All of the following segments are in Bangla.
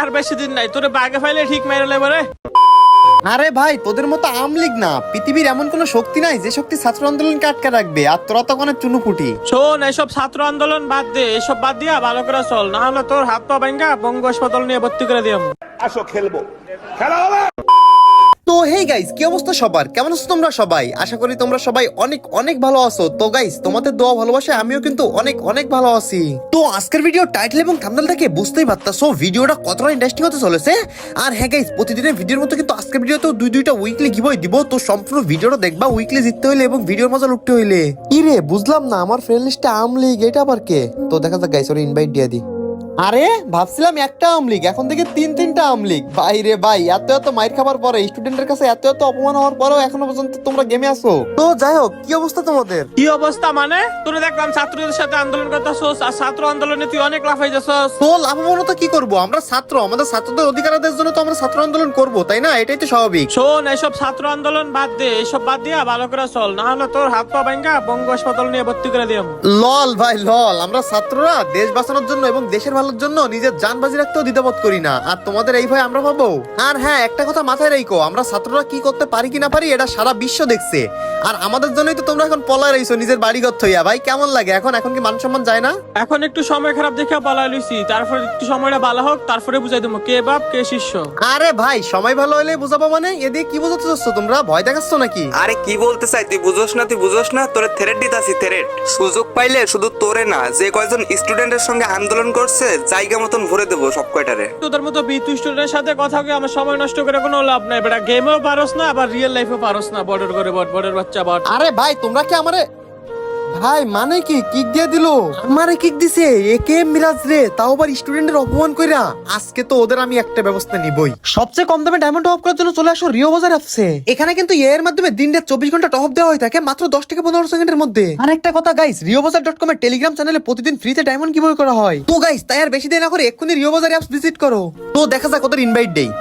আর বেশি দিন নাই, তোরে বাগে ফাইলে ঠিক মেরে লেবারে। আরে ভাই, তোদের মতো আমলিগ না, পৃথিবীর এমন কোন শক্তি নাই যে শক্তি ছাত্র আন্দোলনকে আটকে রাখবে। আর তোরা তো কোনো চুনুপুটি। শোন, এসব ছাত্র আন্দোলন বাদ দে, এসব বাদ দিয়া ভালো করে চল, না হলে তোর হাত পা ভাঙ্গা বঙ্গ হাসপাতাল নিয়ে ভর্তি করে দিয়াম। আসো খেলবো, খেলা হবে। তো হেই গাইস, কি অবস্থা সবার? কেমন আছো তোমরা সবাই? আশা করি তোমরা সবাই অনেক অনেক ভালো আছো। তো গাইস, তোমাদের দোয়া ভালোবাসায় আমিও কিন্তু অনেক অনেক ভালো আছি। তো আজকের ভিডিও টাইটেল এবং থাম্বনেল থেকে বুঝতেই পারতাছো ভিডিওটা কতটা ইন্টারেস্টিং হতে চলেছে। আর হ্যাঁ গাইস, প্রতিদিনের ভিডিওর মতো কিন্তু আজকের ভিডিওতেও দুইটা উইকলি গিভওয়ে দিব। তো সম্পূর্ণ ভিডিওটা দেখবা উইকলি জিততে হইলে এবং ভিডিওর মজা লুটতে হইলে। কি রে, বুঝলাম না, আমার ফ্রেন্ড লিস্টে আমলিগ এটা আবার কে? তো দেখা যাক গাইস, ওরে ইনভাইট দিয়ে দি। আরে ভাবছিলাম একটা আমলিগ, এখন থেকে তিনটা আমলিগ। ভাই রে ভাই, এত মাইর খাবার পরে, স্টুডেন্টের কাছে এত অপমান হওয়ার পরেও এখনো পর্যন্ত তোমরা গেমে আসো। তো যাই হোক, কি অবস্থা তোমাদের? কি অবস্থা মানে? তোর দেখলাম ছাত্রদের সাথে আন্দোলন করতেছস, আর ছাত্র আন্দোলনে তুই অনেক লাফাই যাচ্ছস। তো লাভবান তো কি করবো, আমরা ছাত্র, আমাদের ছাত্রদের অধিকারের জন্য তো আমরা ছাত্র আন্দোলন করবো, তাই না? এটাই তো স্বাভাবিক। শোন, এসব ছাত্র আন্দোলন বাদ দে, এসব বাদ দিয়া ভালো করে চল, না হলে তোর হাত পা ভাঙ্গা বঙ্গ হাসপাতাল নিয়ে ভর্তি করে দিয়াম। লল ভাই লল, আমরা ছাত্ররা দেশ বাঁচানোর জন্য এবং দেশের ভালোর জন্য নিজের জান বাজি রাখতেও দ্বিধাবোধ করি না। আর তোমাদের এই ভয় আমরা পাবো? আর হ্যাঁ, একটা কথা মাথায় রাখো, আমরা ছাত্ররা কি করতে পারি কি না পারি এটা সারা বিশ্ব দেখছে। আর আমাদের জন্যই তো তোমরা এখন পলা রইছো নিজের বাড়িঘর থইয়া। ভাই কেমন লাগে এখন? এখন কি মান সম্মান যায় না? এখন একটু সময় খারাপ দেখে পালাই লইছি, তারপর একটু সময়টা ভালো হোক, তারপরে বুঝাই দেবো কে বাপ কে শিষ্য। আরে ভাই, সময় ভালো হলে বুঝাবো মানে? এদিকে কি বুঝাতে চাচ্ছ তোমরা? ভয় দেখাচ্ছ নাকি? আরে কি বলতে চাই, তুই বুঝোস না, তোরে থ্রেট দিতাছি, থ্রেট। সুযোগ পাইলে শুধু তোরে না, যে কয়জন স্টুডেন্টের সঙ্গে আন্দোলন করছে জায়গা মতন ভরে দেবো সব কয়টারে। তোদের মতো বিতু স্টুডেন্টের সাথে কথা কয়ে আমার সময় নষ্ট করে কোনো লাভ নাই বেটা। গেমেও পারোস না, আবার রিয়েল লাইফেও পারোস না। বর্ডার করে বর্ডার বাচ্চা বট। আরে ভাই, তোমরা কি আমারে ভাই মানে কি কিক দিয়ে দিল? আমারে কিক দিছে একে মিরাজ রে, তাও আবার স্টুডেন্টের অপমান কইরা। আজকে তো ওদের আমি একটা ব্যবস্থা নিবই। সবচেয়ে কম দামে ডায়মন্ড টপ করার জন্য চলে আসো রিও বাজার অ্যাপসে। এখানে কিন্তু এর মাধ্যমে দিন রাত 24 ঘন্টা টপ দেওয়া হয়ে থাকে মাত্র 10 থেকে 15 সেকেন্ডের মধ্যে। আর একটা কথা গাইস, রিওবাজার.com এর টেলিগ্রাম চ্যানেলে প্রতিদিন ফ্রিতে ডায়মন্ড কিভাবে করা হয়। তো গাইস, তাই আর বেশি দেরি না করে এক্ষুনি রিও বাজার অ্যাপস ভিজিট করো। তো দেখা যাক ওদের ইনভাইট দেই।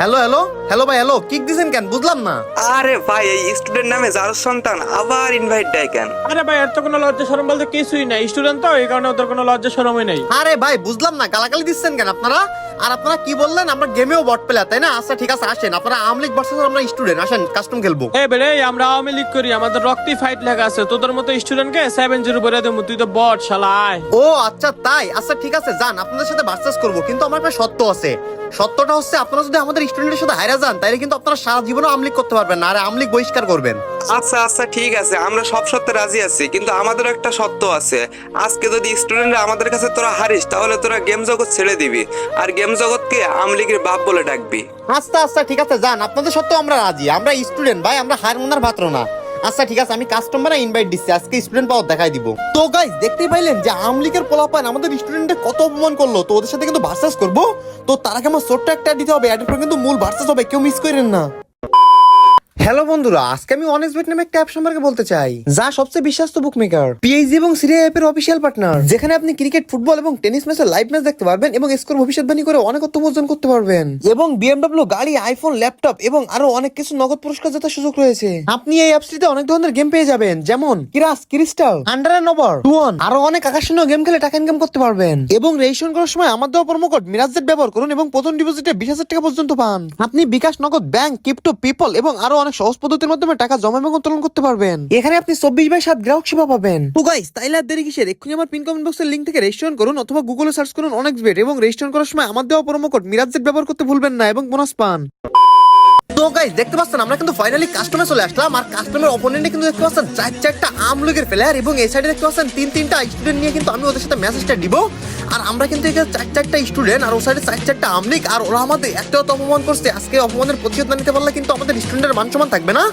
হ্যালো হ্যালো হ্যালো ভাই, হ্যালো, কিক দিছেন কেন? বুঝলাম না। আরে ভাই, এই স্টুডেন্ট নামে যার সন্তান আবার ইনভাইট দেয় কেন? আরে ভাই, এর তো কোনো লজ্জা শরম বলতে কিছুই নাই, স্টুডেন্ট তো এই কারণে ওদের কোনো লজ্জা শরমই নাই। আরে ভাই বুঝলাম না, গালাগালি দিচ্ছেন কেন আপনারা? আর আপনারা কি বললেন? আমরা গেমেও বট প্লেয়ার, তাই না? আচ্ছা ঠিক আছে, আসেন আপনারা আমলিগ ভার্সেস আমরা স্টুডেন্ট, আসেন কাস্টম খেলবো। এ বেরে, আমরা আওয়ামী লীগ করি, আমাদের রক্তি ফাইট লেখা আছে। তোদের মতো স্টুডেন্টকে 7-0 বলে দেবো, তুই তো বট শালায়। ও আচ্ছা তাই, আচ্ছা ঠিক আছে, যান আপনাদের সাথে ভার্সেস করবো। কিন্তু আমার একটা সত্য আছে। সত্যটা হচ্ছে, আপনারা যদি আমাদের স্টুডেন্টের সাথে হাইরা যান, তাহলে কিন্তু আপনারা সারা জীবনও আমলিগ করতে পারবেন না, আর আমলিগ বহিষ্কার করবেন। আচ্ছা ঠিক আছে, আমরা সব সত্যে রাজি আছি, কিন্তু আমাদের একটা সত্য আছে। আজকে যদি স্টুডেন্টরা আমাদের কাছে তোরা হারিস, তাহলে তোরা গেম জগৎ ছেড়ে দিবি, আর গেম জগৎকে আমলিগের বাপ বলে ডাকবি। আচ্ছা ঠিক আছে, যান আপনাদের সত্য আমরা রাজি। আমরা স্টুডেন্ট ভাই, আমরা হার মনার পাত্র না। আচ্ছা ঠিক আছে, আমি কাস্টমারে ইনভাইট দিচ্ছি, আজকে স্টুডেন্ট পাওয়ার দেখাই দিব। তো গাইস, দেখতেই পাইলেন যে আমলিগের পোলাপান আমাদের স্টুডেন্টে কত অপমান করলো। তো ওদের সাথে কিন্তু ভার্সেস করবো। তো তার আগে আমার ছোট্ট একটা দিতে হবে, এটার পর কিন্তু মূল ভার্সেস হবে, কেউ মিস করেন না। হ্যালো বন্ধুরা, আজকে আমি অনেস্ট নামে একটা অ্যাপ সম্পর্কে বলতে চাই, যা সবচেয়ে বিশ্বস্ত বুকমেকার, পিএইচজি এবং সিরিয়া অ্যাপের অফিসিয়াল পার্টনার, যেখানে আপনি ক্রিকেট, ফুটবল এবং টেনিস ম্যাচের লাইভ ম্যাচ দেখতে পারবেন এবং স্কোর ভবিষ্যৎবাণী করে অনেক অর্থ উপার্জন করতে পারবেন। এবং বিএমডব্লিউ গাড়ি, আইফোন, ল্যাপটপ এবং আরো অনেক কিছু নগদ পুরস্কার জেতার সুযোগ রয়েছে। আপনি এই অ্যাপসটিতে অনেক ধরনের গেম পেয়ে যাবেন, যেমন কিরাস, ক্রিস্টাল, আন্ডার এন্ড ওভার, টুয়ন, আরো অনেক আকর্ষণীয় গেম খেলে টাকা ইনকাম করতে পারবেন। এবং রেজিস্ট্রেশন করার সময় আমার দেওয়া প্রোমো কোড মিরাজেট ব্যবহার করুন এবং প্রথম ডিপোজিটে 20,000 টাকা পর্যন্ত পান। আপনি বিকাশ, নগদ, ব্যাংক, ক্রিপ্টো, পিপল এবং আরো অনেক সহজ পদ্ধতির মাধ্যমে টাকা জমা এবং উত্তোলন করতে পারবেন। এখানে আপনি 24/7 গ্রাহক সেবা পাবেন। তো গাইস, তাইলে আর দেরি কিসের? এক্ষুনি আমার পিন কমেন্ট বক্সের লিংক থেকে রেজিস্ট্রেশন করুন, অথবা গুগলে সার্চ করুন অনেক্সবেট এবং রেজিস্ট্রেশন করার সময় আমার দেওয়া প্রোমো কোড মিরাজেট ব্যবহার করতে ভুলবেন না এবং বোনাস পান। তো গাইস, দেখতে পাচ্ছেন আমরা কিন্তু ফাইনালি কাস্টমে চলে আসলাম। আর কাস্টমের অপোনেন্টে কিন্তু দেখতে পাচ্ছেন 4-4টা আমলিগের প্লেয়ার, এবং এই সাইডে দেখতে পাচ্ছেন 3-3টা স্টুডেন্ট নিয়ে কিন্তু আমি ওদের সাথে ম্যাচটা দিব। আর আমরা কিন্তু এখানে 4-4টা স্টুডেন্ট, আর ও সাইডে 4-4টা আমলিগ, আর ওরা আমাদের একটা অপমান করছে। আজকে অপমানের প্রতিশোধ না নিতে পারলে কিন্তু আমাদের স্টুডেন্টের মান সম্মান থাকবে না।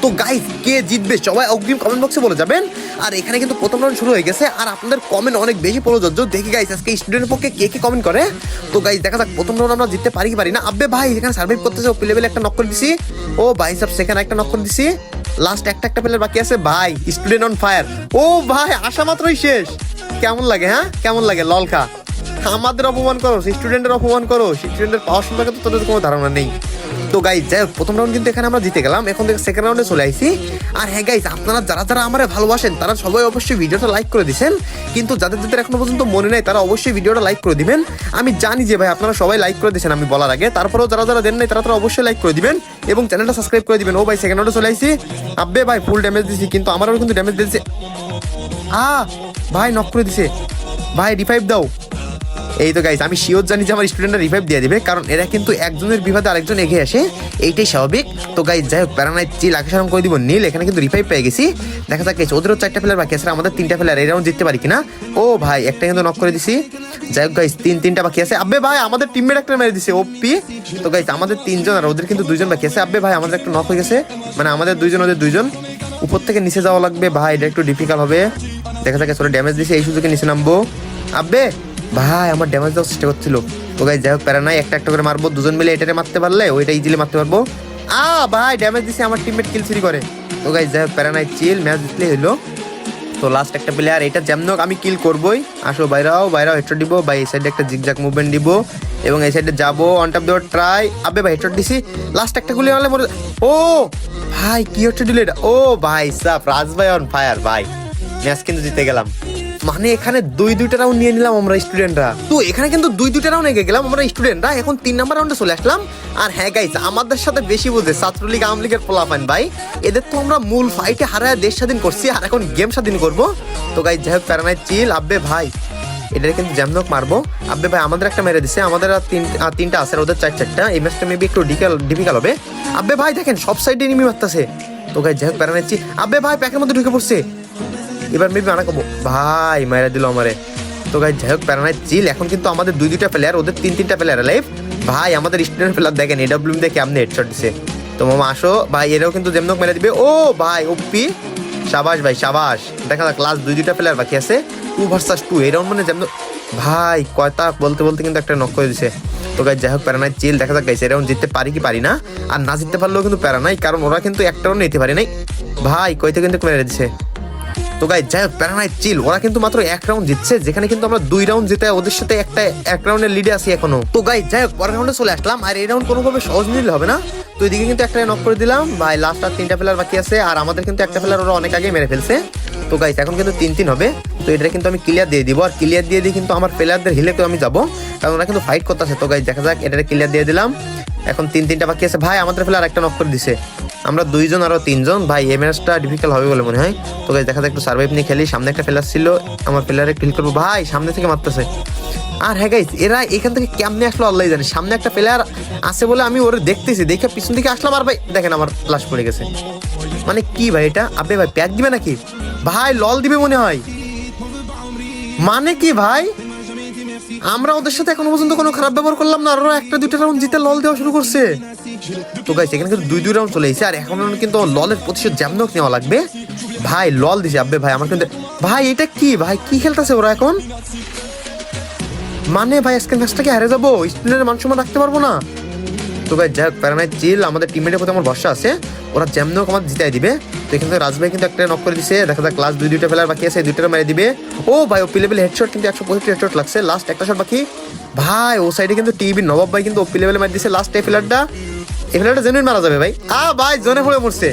তো গাইস, কে জিতবে সবাই অগ্রিম কমেন্ট বক্সে বলে যাবেন। আর এখানে কিন্তু প্রথম রাউন্ড শুরু হয়ে গেছে, আর আপনাদের কমেন্ট অনেক বেশি প্রযোজ্য। দেখি গাইস আজকে স্টুডেন্টের পক্ষে কে কে কমেন্ট করে। তো গাইস দেখা যাক প্রথম রাউন্ড আমরা জিততে পারি কি পারি না। আব্বে ভাই, এখানে সার্ভাইভ করতেছে, ওপি লেভেলে একটা নক করে দিছি। ও ভাই সব সেখানে একটা নক করে দিছি, লাস্ট একটা প্লেয়ার বাকি আছে। ভাই স্টুডেন্ট অন ফায়ার। ও ভাই, আসা মাত্রই শেষ। কেমন লাগে? হ্যাঁ কেমন লাগে? ললকা, আমাদের অপমান করো, স্টুডেন্টের অপমান করো। স্টুডেন্টের পাওয়ার সম্পর্কে তো তোদের কোনো ধারণা নেই। তো গাইজ যাই হোক, প্রথম রাউন্ড কিন্তু এখানে আমরা জিতে গেলাম, এখন থেকে সেকেন্ড রাউন্ডে চলে আসছি। আর হ্যাঁ গাইজ, আপনারা যারা যারা আমার ভালোবাসেন তারা সবাই অবশ্যই ভিডিওটা লাইক করে দিবেন, কিন্তু যাদের যাদের এখনো পর্যন্ত মনে নেই তারা অবশ্যই ভিডিওটা লাইক করে দিবেন। আমি জানি যে ভাই আপনারা সবাই লাইক করে দিয়েছেন আমি বলার আগে, তারপরেও যারা যারা দেন নাই তারা অবশ্যই লাইক করে দিবেন এবং চ্যানেলটা সাবস্ক্রাইব করে দিবেন। ও ভাই সেকেন্ড রাউন্ডে চলে আসছি। আব্বে ভাই ফুল ড্যামেজ দিছি, কিন্তু আমারও কিন্তু ড্যামেজ দিয়েছে। ভাই নক করে দিছে, ভাই রিভাইভ দাও। এই তো গাইস, আমি শিওর জানি যে আমার স্টুডেন্টরা রিভাইভ দিয়ে দিবে, কারণ এরা কিন্তু একজনের বিবাদে আরেকজন এগিয়ে আসে, এইটাই স্বাভাবিক। তো গাইস যাই হোক, প্যারানাইট চিল আকাশারাম করে দিব নীল, এখানে কিন্তু রিভাইভ পেয়ে গেছি। দেখা যাক গাইস, ওদেরও 4টা প্লেয়ার বাকি আছে, আমাদের 3টা প্লেয়ার, এই রাউন্ড জিততে পারি কিনা। ও ভাই একটা কিন্তু নক করে দিছি। যাই হোক গাইস, 3টা বাকি আছে। আব্বে ভাই আমাদের টিমমেট একটা মেরে দিছে ওপি। তো গাইস আমাদের 3জন আর ওদের কিন্তু 2জন বাকি আছে। আব্বে ভাই আমাদের একটা নক হয়ে গেছে, মানে আমাদের 2জন ওদের 2জন। উপর থেকে নিচে যাওয়া লাগবে ভাই, এটা একটু ডিফিকাল্ট হবে। দেখা যাক ওরা ড্যামেজ দিছে, এই সুযোগে নিচে নামবো। আব্বে ভাই আমার ড্যামেজ দেওয়ার চেষ্টা করছিল। তো গাইস যাই হোক, প্যারা নাই, একটা একটা করে মারবো, দুজন মিলে এটারে মারতে পারলে ওইটা ইজিলি মারতে পারবো। ভাই ড্যামেজ দিছে, আমার টিমমেট কিল চুরি করে। তো গাইস যাই হোক, প্যারা নাই, চিল, ম্যাচ জিতলেই হলো। তো লাস্ট একটা প্লেয়ার, এটা যেমন আমি কিল করবোই। আসো বাইরাও হেডশট দিব ভাই, এই সাইডে একটা জিগজাগ মুভমেন্ট দিব এবং এই সাইডে যাবো, অন টপ দেওয়ার ট্রাই। আবে ভাই হেডশট দিছি, লাস্ট একটা গুলি মারলে মরে। ও ভাই কি হচ্ছে দিল এটা। ও ভাই সাপ, রাজ ভাই অন ফায়ার ভাই, ম্যাচ কিন্তু জিতে গেলাম। মানে এখানে 2-2টা রাউন্ড নিয়ে নিলাম আমরা স্টুডেন্টরা। তো এখানে কিন্তু 2-2টা রাউন্ড এগিয়ে গেলাম আমরা স্টুডেন্টরা। এখন 3 নাম্বার রাউন্ডে চলে আসলাম। আর হ্যাঁ গাইস, আমাদের সাথে বেশি বুঝে ছাত্রলীগ আওয়ামী লীগের পোলাপান ভাই, এদের তো আমরা মূল ফাইটে হারায় দেশ স্বাধীন করছি, আর এখন গেম স্বাধীন করবো। তো গাইস যাই হোক, প্যারানাই চিল। আব্বে ভাই এটাকে কিন্তু জ্যামনক মারবো। আব্বে ভাই আমাদের একটা মেরে দিছে, আমাদের আর 3টা আছে, ওদের 4-4টা। এই ম্যাচটা মেবি একটু ডিফিকাল্ট হবে। আব্বে ভাই দেখেন সব সাইডে এনিমি মারতেছে। তো গাইস যাই হোক, প্যারানাই চিল। আব্বে ভাই প্যাকের মধ্যে ঢুকে পড়ছে, এবার মেবি মারা খাবো। ভাই মারা দিল আমারে। তো গাইস যাই হোক, প্যারানাইট চিল। এখন কিন্তু আমাদের 2-2টা প্লেয়ার, ওদের 3-3টা প্লেয়ার লাইভ। ভাই আমাদের স্টুডেন্ট প্লেয়ার দেখেন এডব্লিউএম দেখে আপনি হেডশট দিছে। তো মামা আসো ভাই, এরাও কিন্তু যেমনক মেরে দিবে। ও ভাই ওপি, শাবাশ ভাই শাবাশ। দেখা যাক লাস্ট 2-2টা প্লেয়ার বাকি আছে, 2 ভার্সেস 2। এই রাউন্ড মানে যেমন ভাই কয়টা বলতে বলতে কিন্তু একটা নক করে দিছে। তো গাইস যাই হোক, প্যারানাইট চিল। দেখা যাক গাইস এই রাউন্ড জিততে পারি কি পারি না। আর না জিততে পারলেও কিন্তু প্যারা নাই, কারণ ওরা কিন্তু একটা রাউন্ড নিতে পারে নাই। ভাই কয়টা কিন্তু মেরে দিছে। তো গাইস যাই হোক, প্যারানাইট চিল। ওরা কিন্তু মাত্র 1 রাউন্ড জিতছে, যেখানে কিন্তু আমরা 2 রাউন্ড জিতে ওদের সাথে এক রাউন্ডের লিডে আছি এখনো। তো গাইস যাই হোক, পরের রাউন্ডে চলে আসলাম। আর এই রাউন্ড কোনোভাবে সহজ নিলে হবে না। তো এদিকে কিন্তু একটা নক করে দিলাম ভাই, লাস্ট আর 3টা প্লেয়ার বাকি আছে, আর আমাদের কিন্তু একটা প্লেয়ার ওরা অনেক আগে মেরে ফেলছে। তো গাইস এখন কিন্তু 3-3 হবে। তো এটা কিন্তু আমি ক্লিয়ার দিয়ে দিব, আর ক্লিয়ার দিয়ে দিয়ে কিন্তু আমার প্লেয়ারদের হিলে আমি যাবো, কারণ ওরা কিন্তু ফাইট করতেছে। তো গাইস দেখা যাক, এটা ক্লিয়ার দিয়ে দিলাম। এখন 3-3টা বাকি আছে। ভাই আমাদের প্লেয়ার একটা নক করে দিছে, আমরা 2 জন আরো 3 জন। ভাই এই ম্যাচটা ডিফিকাল্ট হবে বলে মনে হয়। তো গাইস দেখা যাক, একটু সার্ভাইভ নিয়ে খেলি। সামনে একটা প্লেয়ার ছিল, আমার প্লেয়ারে কিল করবো। ভাই সামনে থেকে মারতেছে। আর হ্যাঁ গাইস, এরা এখান থেকে কেমনে আসলো আল্লাহ জানে। সামনে একটা প্লেয়ার আছে বলে আমি ওরে দেখতেছি, দেখে পিছন দিকে আসলাম। আর ভাই দেখেন আমার লাশ পড়ে গেছে। মানে কি ভাই এটা। আবে ভাই প্যাক দিবে নাকি? ভাই লল দিবে মনে হয়। মানে কি ভাই, আমরা ওদের সাথে এখনো পর্যন্ত কোনো খারাপ ব্যবহার করলাম না, আর ওরা 1-2টা রাউন্ড জিতে লল দেওয়া শুরু করছে। তো গাইস এখানে কিন্তু 2 রাউন্ড চলে এসেছে, আর এখন কিন্তু ললের প্রতিশোধ যেমনক নেওয়া লাগবে। ভাই লল দিছে আব্বে ভাই আমার কিন্তু। ভাই এটা কি ভাই, কি খেলতেছে ওরা এখন। মানে ভাই আজকে ম্যাচটাকে হারে যাবো, স্টুডেন্টের মান সম্মান রাখতে পারবো না। তো ভাই যাই হোক, প্যারানাইট চিল। আমাদের টিমমেটের প্রতি আমার ভরসা আছে, ওরা যেমনক আমাদের জিতাই দিবে। তো এখান থেকে রাজভাই কিন্তু একটা নক করে দিছে। দেখা যাক লাস্ট 2-2টা প্লেয়ার বাকি আছে, 2টা মেরে দিবে। ও ভাই ওপি লেভেল হেডশট, কিন্তু 125 হেডশট লাগছে। লাস্ট একটা শট বাকি। ভাই ও সাইডে কিন্তু টিভি নবাব ভাই কিন্তু ওপি লেভেলে মার দিছে। লাস্ট এই প্লেয়ারটা জেনুইন মারা যাবে ভাই। ভাই জোনে পড়ে মরছে।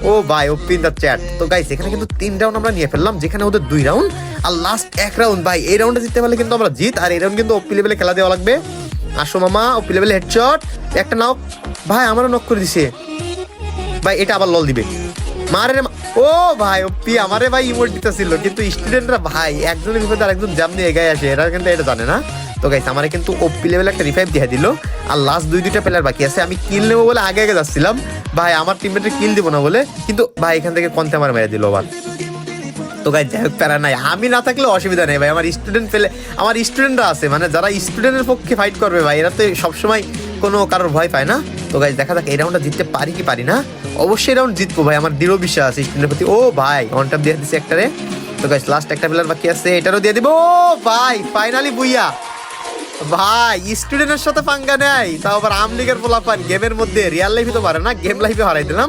ও ভাই ওপি ইন দ্য চ্যাট। তো গাইস এখানে কিন্তু 3 রাউন্ড আমরা নিয়ে ফেললাম, যেখানে ওদের 2 রাউন্ড আর লাস্ট 1 রাউন্ড। ভাই এই রাউন্ডে জিততে পারলে কিন্তু আমরা জিত, আর এই রাউন্ড কিন্তু ওপি লেভেলে খেলা দেওয়া লাগবে। আসো মামা, ওপি লেভেলে হেডশট একটা নাও। ভাই আমারও নক করে দিছে। ভাই এটা আবার লল দিবে, মারে রে। ও ভাই ওপি আমারে ভাই ইমোট দিতেছিল, কিন্তু স্টুডেন্টরা ভাই একজনের বিপদে আরেকজন জামনি এগিয়ে আসে, এরা কিন্তু এটা জানে না। তো গাইস আমারে কিন্তু ওপি লেভেলে একটা রিভাইভ দিয়ে দিল, আর লাস্ট 2-2টা প্লেয়ার বাকি আছে। আমি কিল নেবো বলে আগে যাচ্ছিলাম ভাই, আমার টিমমেটের কিল দিব না বলে, কিন্তু ভাই এখান থেকে কন্তে আমার মেরে দিল আবার। তো গাইস যাই হোক, প্যারা নাই, আমি না থাকলে অসুবিধা নেই ভাই। আমার স্টুডেন্টরা আছে, মানে যারা স্টুডেন্টের পক্ষে ফাইট করবে ভাই, এরা তো সবসময় কোনো কারোর ভয় পায় না। তো গাইস দেখা যাক এই রাউন্ডটা জিততে পারি কি পারি না। অবশ্যই রাউন্ড জিতবো ভাই, আমার দৃঢ় বিশ্বাস আছে স্টুডেন্টের প্রতি। ও ভাই অন টপ দিয়ে দিচ্ছে একটারে। তো গাইস লাস্ট একটা প্লেয়ার বাকি আছে, এটারও দিয়ে দিব। ও ভাই ফাইনালি বুইয়া। ভাই স্টুডেন্টের সাথে পাঙ্গা নেয়, তাও আবার আওয়ামী লীগের পোলাপান। গেমের মধ্যে রিয়েল লাইফে তো পারে না, গেম লাইফে হারাই দিলাম।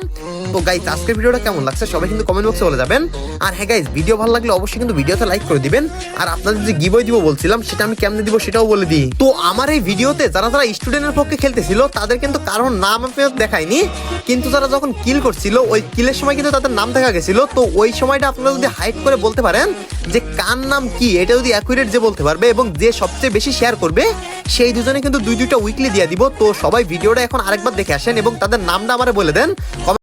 তো গাইস আজকের ভিডিওটা কেমন লাগছে সবাই কিন্তু কমেন্ট বক্সে বলে যাবেন। আর হ্যাঁ গাইস ভিডিও ভালো লাগলে অবশ্যই কিন্তু ভিডিওতে লাইক করে দিবেন। আর আপনাদের যে গিভওয়ে দিব বলছিলাম সেটা আমি কেমনে দিব সেটাও বলে দিই। তো আমার এই ভিডিওতে যারা যারা স্টুডেন্টের পক্ষে খেলতেছিল তাদের কিন্তু কারোর নাম আমি দেখাইনি, কিন্তু তারা যখন কিল করছিল ওই কিলের সময় কিন্তু তাদের নাম দেখা গেছিল। তো ওই সময়টা আপনারা যদি হাইড করে বলতে পারেন যে কার নাম কি, এটা যদি অ্যাকুরেট যে বলতে পারবে এবং যে সবচেয়ে বেশি শেয়ার করবে সেই দুজনে কিন্তু দুইটা উইকলি দিয়ে দিব। তো সবাই ভিডিওটা এখন আরেকবার দেখে আসেন এবং তাদের নামটা আমারে বলে দেন।